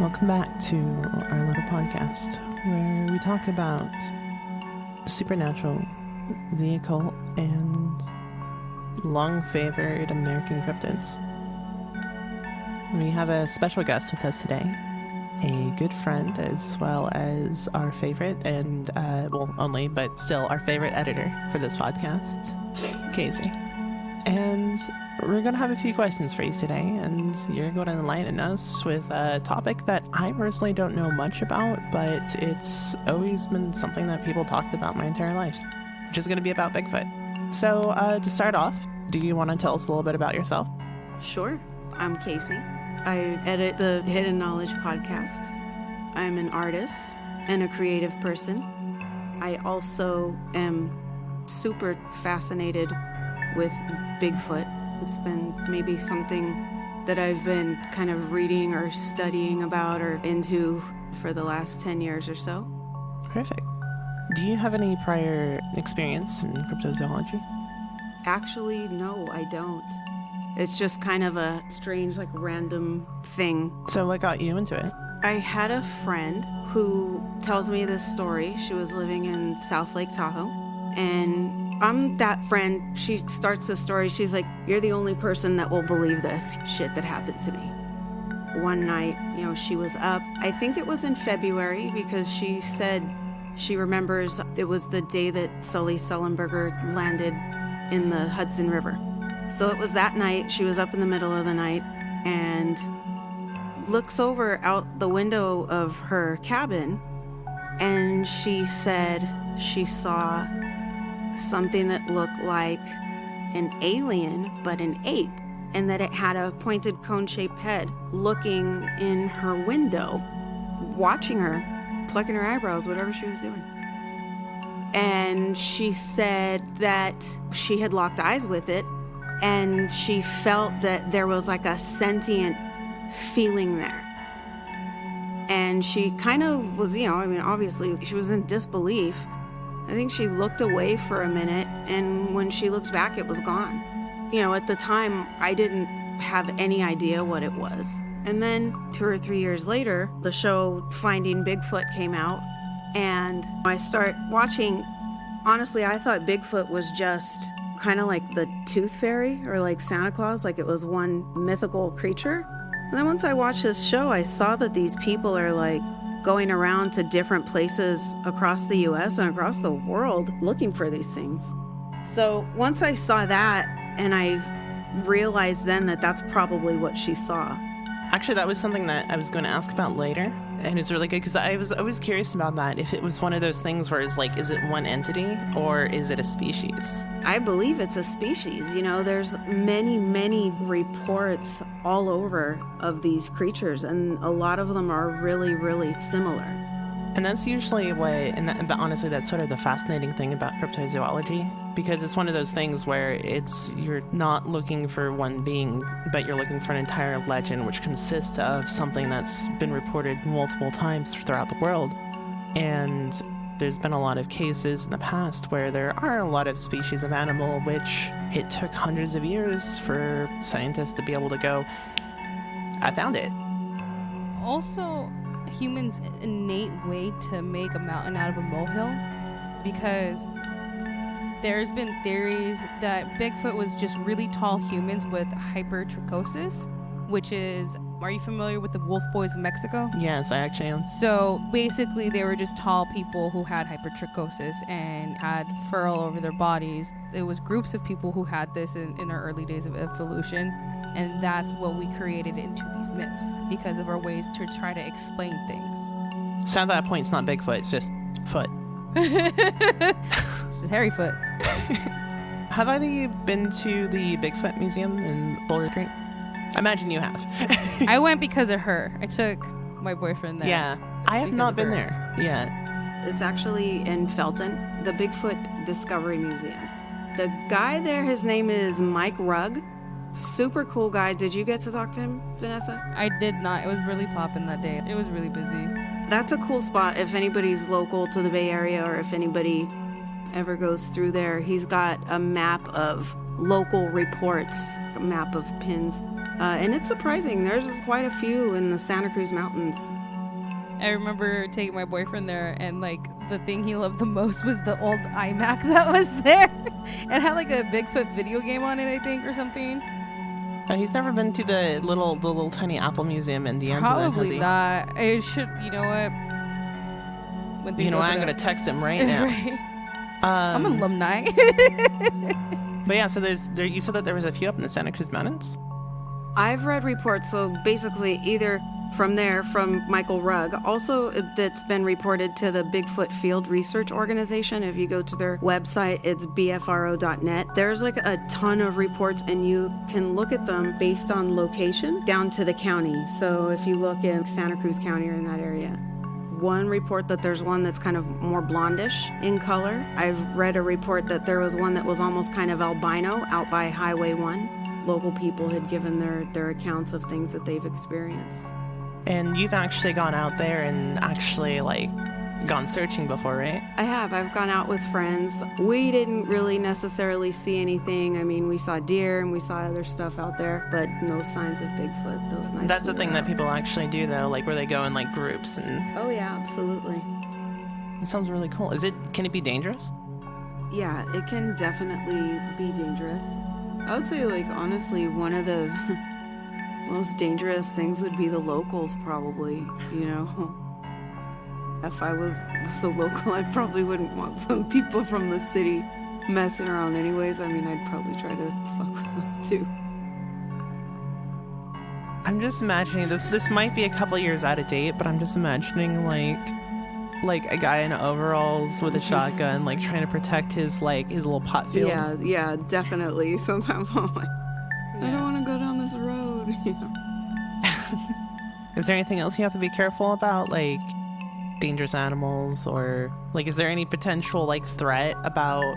Welcome back to our little podcast where we talk about the supernatural, the occult, and long-favored American cryptids. We have a special guest with us today, a good friend as well as our favorite and, only, but still our favorite editor for this podcast, Casey. And we're going to have a few questions for you today, and you're going to enlighten us with a topic that I personally don't know much about, but it's always been something that people talked about my entire life, which is going to be about Bigfoot. So to start off, do you want to tell us a little bit about yourself? Sure. I'm Casey. I edit the Hidden Knowledge podcast. I'm an artist and a creative person. I also am super fascinated with Bigfoot. It's been maybe something that I've been kind of reading or studying about or into for the last 10 years or so. Perfect. Do you have any prior experience in cryptozoology? Actually, no, I don't. It's just kind of a strange, random thing. So what got you into it? I had a friend who tells me this story. She was living in South Lake Tahoe, and I'm that friend. She starts the story. She's like, "You're the only person that will believe this shit that happened to me." One night, she was up. I think it was in February because she said she remembers it was the day that Sully Sullenberger landed in the Hudson River. So it was that night. She was up in the middle of the night and looks over out the window of her cabin, and she said she saw something that looked like an alien, but an ape, and that it had a pointed cone-shaped head looking in her window, watching her, plucking her eyebrows, whatever she was doing. And she said that she had locked eyes with it, and she felt that there was like a sentient feeling there. And she kind of was, obviously she was in disbelief. I think she looked away for a minute, and when she looked back, it was gone. At the time, I didn't have any idea what it was. And then 2 or 3 years later, the show Finding Bigfoot came out, and I start watching. Honestly, I thought Bigfoot was just kind of like the tooth fairy or like Santa Claus, like it was one mythical creature. And then once I watched this show, I saw that these people are like going around to different places across the US and across the world looking for these things. So once I saw that, and I realized then that that's probably what she saw. Actually, that was something that I was going to ask about later, and it's really good because I was always curious about that. If it was one of those things where it's like, is it one entity or is it a species? I believe it's a species. There's many reports all over of these creatures, and a lot of them are really, really similar. And that's usually honestly, that's sort of the fascinating thing about cryptozoology, because it's one of those things where you're not looking for one being, but you're looking for an entire legend, which consists of something that's been reported multiple times throughout the world. And there's been a lot of cases in the past where there are a lot of species of animal, which it took hundreds of years for scientists to be able to go, I found it. Also, humans' innate way to make a mountain out of a molehill, because there's been theories that Bigfoot was just really tall humans with hypertrichosis, which is, are you familiar with the wolf boys of Mexico? Yes, I actually am. So basically they were just tall people who had hypertrichosis and had fur all over their bodies. It was groups of people who had this in our early days of evolution. And that's what we created into these myths because of our ways to try to explain things. So at that point, it's not Bigfoot, it's just foot. It's just hairy foot. Have either of you been to the Bigfoot Museum in Boulder Creek? I imagine you have. I went because of her. I took my boyfriend there. Yeah, I have not been there yet. It's actually in Felton, the Bigfoot Discovery Museum. The guy there, his name is Mike Rugg. Super cool guy. Did you get to talk to him, Vanessa? I did not. It was really popping that day. It was really busy. That's a cool spot if anybody's local to the Bay Area or if anybody ever goes through there. He's got a map of local reports, a map of pins. And it's surprising. There's quite a few in the Santa Cruz Mountains. I remember taking my boyfriend there, and like the thing he loved the most was the old iMac that was there. It had like a Bigfoot video game on it, I think, or something. He's never been to the little tiny Apple Museum in the Probably not. It should. You know what? When things I'm gonna text him right now. Right. I'm an alumni. But yeah, so you said that there was a few up in the Santa Cruz Mountains? I've read reports, so basically either from Michael Rugg. Also, that's been reported to the Bigfoot Field Research Organization. If you go to their website, it's bfro.net. There's like a ton of reports, and you can look at them based on location down to the county. So if you look in Santa Cruz County or in that area, one report that there's one that's kind of more blondish in color. I've read a report that there was one that was almost kind of albino out by Highway 1. Local people had given their accounts of things that they've experienced. And you've actually gone out there and actually like gone searching before, right? I have. I've gone out with friends. We didn't really necessarily see anything. I mean, we saw deer and we saw other stuff out there, but no signs of Bigfoot those nights. That's the thing that people actually do, though, like where they go in like groups and... Oh yeah, absolutely. It sounds really cool. Can it be dangerous? Yeah, it can definitely be dangerous. I would say, like, honestly, one of the most dangerous things would be the locals, probably, you know. If I was the local, I probably wouldn't want some people from the city messing around anyways. I mean, I'd probably try to fuck with them too. I'm just imagining this might be a couple of years out of date, but I'm just imagining like a guy in overalls with a shotgun, like trying to protect his little pot field. Yeah, definitely. Sometimes I'm like, I don't want to go down this road. You know? Is there anything else you have to be careful about, like dangerous animals, or like is there any potential like threat about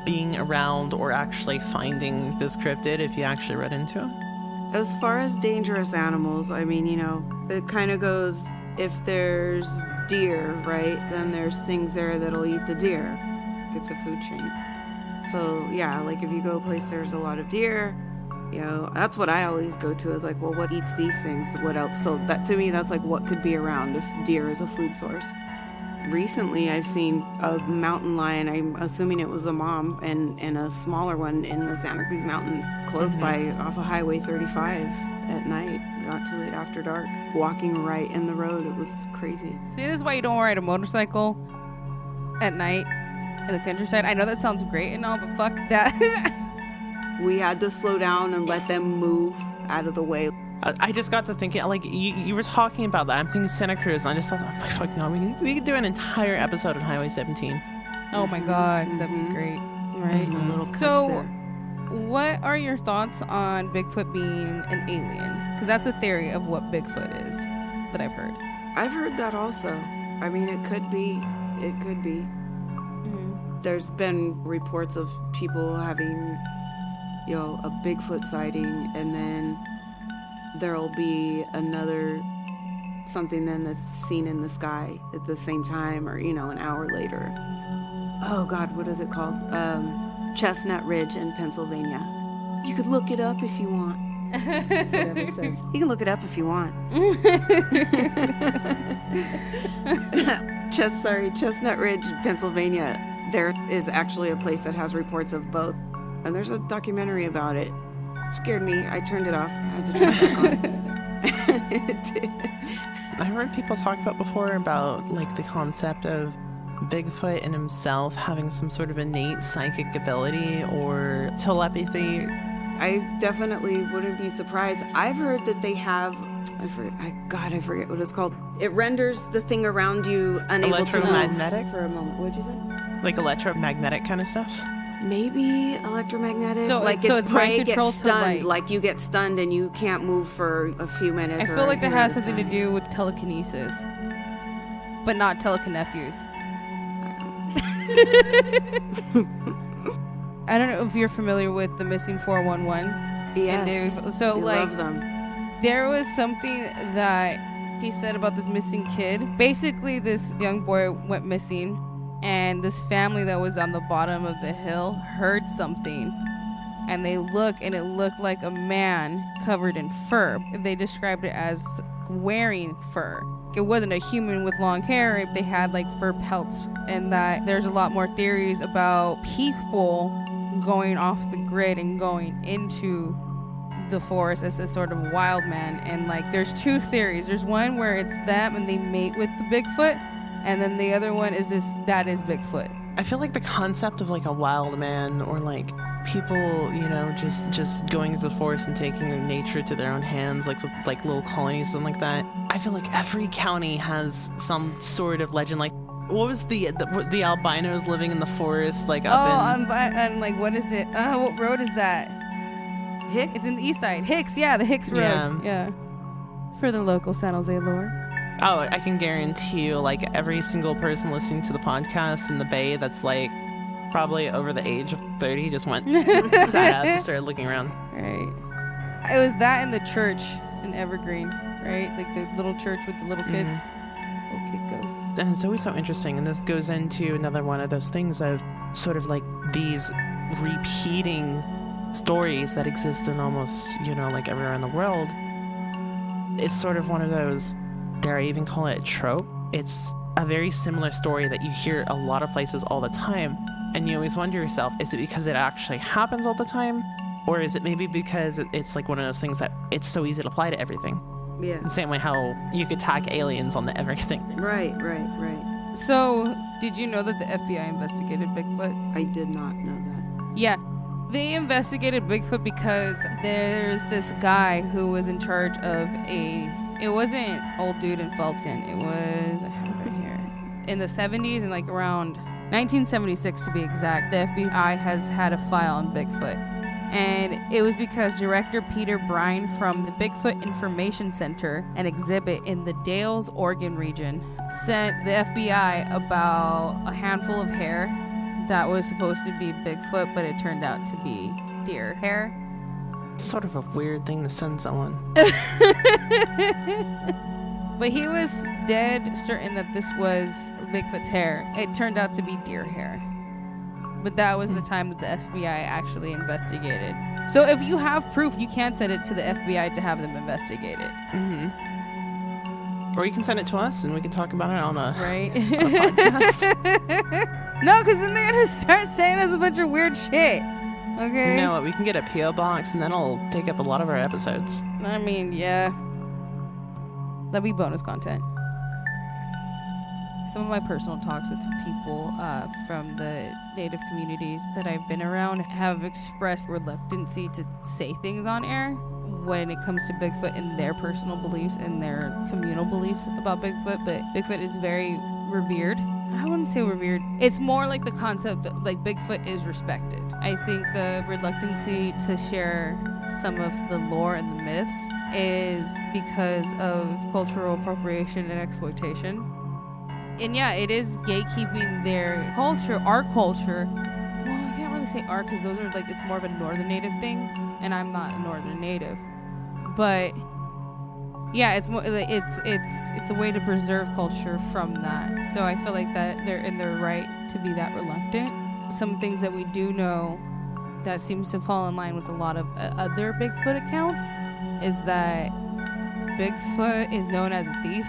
being around or actually finding this cryptid if you actually run into him? As far as dangerous animals, I mean, you know, it kind of goes, if there's deer, right, then there's things there that'll eat the deer. It's a food chain. So yeah, like if you go a place there's a lot of deer, you know, that's what I always go to, is like, well, what eats these things? What else? So that, to me, that's like what could be around if deer is a food source. Recently, I've seen a mountain lion, I'm assuming it was a mom, and a smaller one in the Santa Cruz Mountains, close by off of Highway 35 at night, not too late after dark, walking right in the road. It was crazy. See, this is why you don't ride a motorcycle at night in the countryside. I know that sounds great and all, but fuck that. We had to slow down and let them move out of the way. I just got to thinking, like, you were talking about that. I'm thinking Santa Cruz, and I just thought, oh my fucking god, we could do an entire episode on Highway 17. Oh my god, that'd be great. Right? Little cuts So, there. what are your thoughts on Bigfoot being an alien? Because that's a theory of what Bigfoot is that I've heard. I've heard that also. I mean, it could be. There's been reports of people having, you know, a Bigfoot sighting, and then there'll be another something then that's seen in the sky at the same time, or, you know, an hour later. Oh god, what is it called? Chestnut Ridge in Pennsylvania. You could look it up if you want. That's what it says. You can look it up if you want. Chestnut Ridge in Pennsylvania. There is actually a place that has reports of both, and there's a documentary about it. Scared me. I turned it off. I had to turn it back on. It did. I heard people talk about before about like the concept of Bigfoot and himself having some sort of innate psychic ability or telepathy. I definitely wouldn't be surprised. I've heard that they have, I forget what it's called. It renders the thing around you unable to move Electromagnetic? for a moment. What'd you say? Like electromagnetic kind of stuff? Maybe electromagnetic. So like it's its mind prey control gets to, stunned. Like you get stunned and you can't move for a few minutes. I feel like that has something to do with telekinesis, but not telekinephews. I don't know if you're familiar with the Missing 411. Yes. So I like, love them. there was something that he said about this missing kid. Basically, this young boy went missing, and this family that was on the bottom of the hill heard something, and they look, and it looked like a man covered in fur. They described it as wearing fur. it wasn't a human with long hair. They had like fur pelts, and that there's a lot more theories about people going off the grid and going into the forest as a sort of wild man. And like there's two theories. There's one where it's them and they mate with the Bigfoot, and then the other one is that is Bigfoot. I feel like the concept of like a wild man, or like people, you know, just going into the forest and taking nature to their own hands, like with like little colonies and like that. I feel like every county has some sort of legend. Like, what was the albinos living in the forest, like up and like what is it? What road is that? Hicks? It's in the east side. Hicks, yeah, the Hicks Road. Yeah. For the local San Jose lore. Oh, I can guarantee you, like, every single person listening to the podcast in the Bay that's, like, probably over the age of 30 just went that up and started looking around. Right. It was that in the church in Evergreen, right? Like the little church with the little kids. Little kid ghosts. And it's always so interesting, and this goes into another one of those things of sort of, like, these repeating stories that exist in almost, you know, like, everywhere in the world. It's sort of one of those... dare I even call it a trope? It's a very similar story that you hear a lot of places all the time, and you always wonder yourself, is it because it actually happens all the time, or is it maybe because it's like one of those things that it's so easy to apply to everything? Yeah. The same way how you could tag aliens on the everything. Right. So, did you know that the FBI investigated Bigfoot? I did not know that. Yeah. They investigated Bigfoot because there's this guy who was in charge of it wasn't old dude in Felton. It was right here in the 70s and like around 1976 to be exact. The FBI has had a file on Bigfoot, and it was because director Peter Brine from the Bigfoot Information Center, an exhibit in the Dales, Oregon region, sent the FBI about a handful of hair that was supposed to be Bigfoot, but it turned out to be deer hair. Sort of a weird thing to send someone. But he was dead certain that this was Bigfoot's hair. It turned out to be deer hair. But that was the time that the FBI actually investigated. So if you have proof, you can send it to the FBI to have them investigate it. Mm-hmm. Or you can send it to us and we can talk about it on a, right? on a podcast. No, because then they're going to start saying us a bunch of weird shit. Okay. You know what? We can get a P.O. box and that'll take up a lot of our episodes. I mean, yeah. That'd be bonus content. Some of my personal talks with people from the native communities that I've been around have expressed reluctancy to say things on air when it comes to Bigfoot and their personal beliefs and their communal beliefs about Bigfoot. But Bigfoot is very revered. I wouldn't say revered. It's more like the concept that, like, Bigfoot is respected. I think the reluctancy to share some of the lore and the myths is because of cultural appropriation and exploitation. And yeah, it is gatekeeping their culture, our culture. Well, I can't really say our because those are like, it's more of a northern native thing, and I'm not a northern native. But yeah, it's more like it's a way to preserve culture from that. So I feel like that they're in their right to be that reluctant. Some things that we do know that seems to fall in line with a lot of other Bigfoot accounts is that Bigfoot is known as a thief.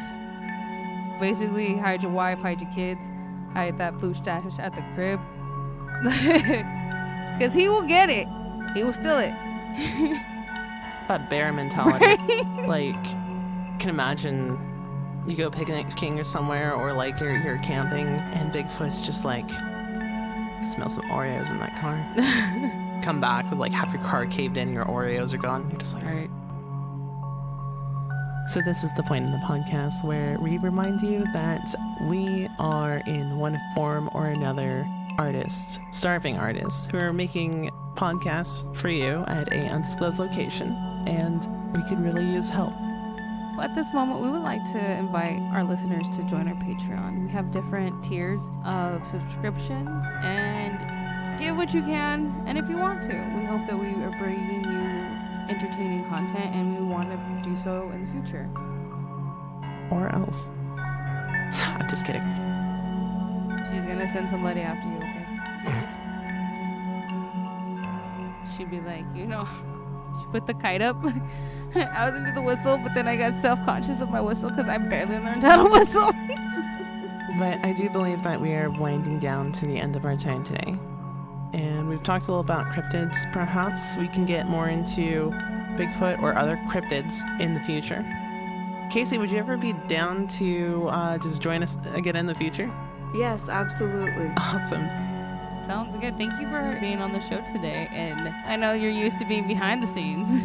Basically, hide your wife, hide your kids, hide that food stash at the crib. Because he will get it. He will steal it. That bear mentality. Right? Like, can imagine you go picnicking or somewhere, or like you're camping and Bigfoot's just like, I smell some Oreos in that car. Come back with like half your car caved in, your Oreos are gone. You're just like, All right. So this is the point in the podcast where we remind you that we are in one form or another artists, starving artists, who are making podcasts for you at an undisclosed location, and we could really use help. At this moment, we would like to invite our listeners to join our Patreon. We have different tiers of subscriptions, and give what you can, and if you want to. We hope that we are bringing you entertaining content, and we want to do so in the future. Or else. I'm just kidding. She's gonna send somebody after you, okay? She'd be like, She put the kite up. I was into the whistle, but then I got self-conscious of my whistle because I barely learned how to whistle. But I do believe that we are winding down to the end of our time today. And we've talked a little about cryptids. Perhaps we can get more into Bigfoot or other cryptids in the future. Casey, would you ever be down to just join us again in the future? Yes, absolutely. Awesome. Sounds good. Thank you for being on the show today. And I know you're used to being behind the scenes.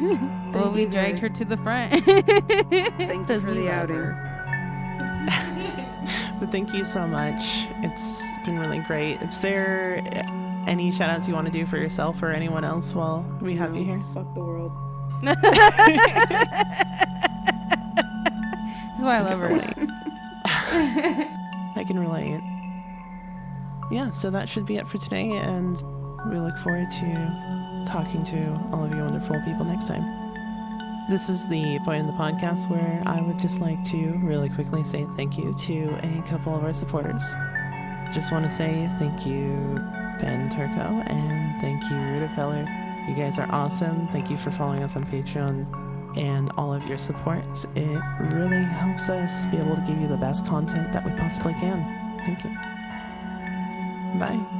Well, we dragged her to the front. Thank you for the outing. But thank you so much. It's been really great. Is there any shout outs you want to do for yourself or anyone else while we have you here? Fuck the world. That's why I love her. I can relate. Yeah, so that should be it for today, and we look forward to talking to all of you wonderful people next time. This is the point in the podcast where I would just like to really quickly say thank you to a couple of our supporters. Just want to say thank you, Ben Turco, and thank you, Ruta Feller. You guys are awesome. Thank you for following us on Patreon and all of your support. It really helps us be able to give you the best content that we possibly can. Thank you. Bye.